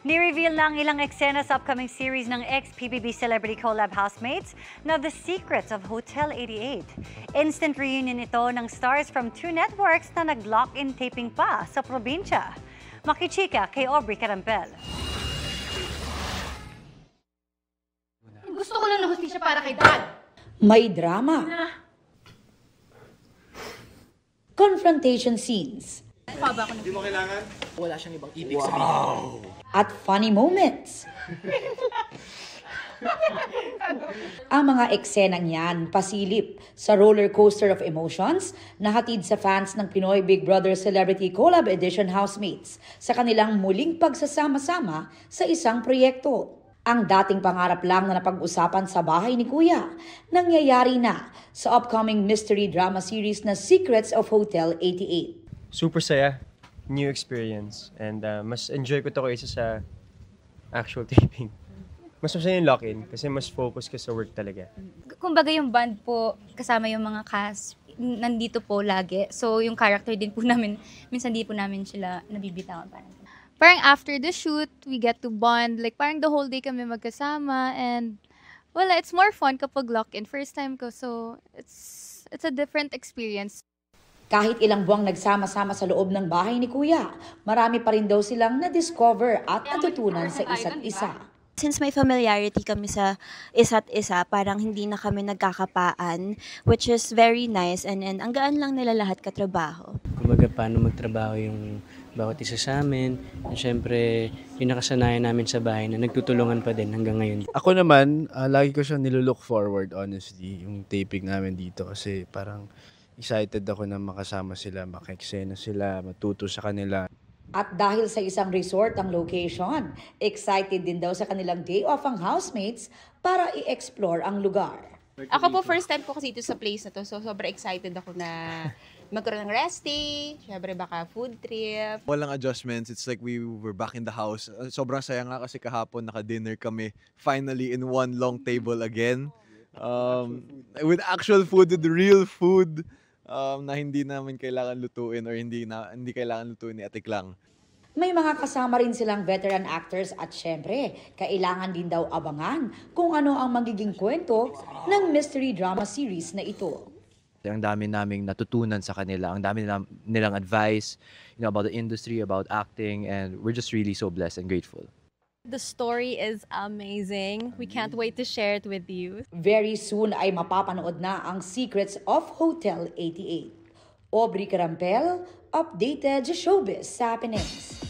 Ni-reveal na ang ilang eksena sa upcoming series ng ex-PBB Celebrity Collab housemates na The Secrets of Hotel 88. Instant reunion ito ng stars from two networks na nag-lock-in taping pa sa probinsya. Makichika kay Aubrey Carampel. Gusto ko lang ng hustisya para kay Dad. May drama. Confrontation scenes. Hindi mo kailangan? Wala siyang ibang ibig sabihin. At funny moments. Ang mga eksenang yan pasilip sa roller coaster of emotions na hatid sa fans ng Pinoy Big Brother Celebrity Collab Edition housemates sa kanilang muling pagsasama-sama sa isang proyekto. Ang dating pangarap lang na napag-usapan sa bahay ni Kuya, nangyayari na sa upcoming mystery drama series na Secrets of Hotel 88. Super saya, new experience, and mas enjoy ko to kaysa sa actual taping. Mas masaya yung lock-in kasi mas focus ka sa work talaga. Kumbaga yung band po, kasama yung mga cast, nandito po lagi. So yung character din po namin, minsan di po namin sila nabibitawan. Parang after the shoot, we get to bond. Like parang the whole day kami magkasama and wala, it's more fun kapag lock-in. First time ko, so it's a different experience. Kahit ilang buwang nagsama-sama sa loob ng bahay ni Kuya, marami pa rin daw silang na-discover at natutunan sa isa't isa. Since may familiarity kami sa isa't isa, parang hindi na kami nagkakapaan, which is very nice and ang gaan lang nila lahat katrabaho. Kumbaga paano magtrabaho yung bawat isa sa amin. And syempre, yung nakasanayan namin sa bahay na nagtutulungan pa din hanggang ngayon. Ako naman, lagi ko siyang nilulook forward, honestly, yung taping namin dito kasi parang excited ako na makasama sila, maka-eksena sila, matuto sa kanila. At dahil sa isang resort ang location, excited din daw sa kanilang day off ang housemates para i-explore ang lugar. Ako po, first time po kasi ito sa place na to, so sobrang excited ako na magkaroon ng rest day, syempre baka food trip. Walang adjustments, it's like we were back in the house. Sobrang saya nga kasi kahapon naka-dinner kami, finally in one long table again. With actual food, with real food. Na hindi namin kailangan lutuin or hindi kailangan lutuin ni Ate Klang. May mga kasama rin silang veteran actors at syempre, kailangan din daw abangan kung ano ang magiging kwento ng mystery drama series na ito. Ang dami naming natutunan sa kanila, ang dami nilang advice, about the industry, about acting, and we're just really so blessed and grateful. The story is amazing. We can't wait to share it with you. Very soon ay mapapanood na ang Secrets of Hotel 88. Aubrey Carampel, updated sa Showbiz Happenings.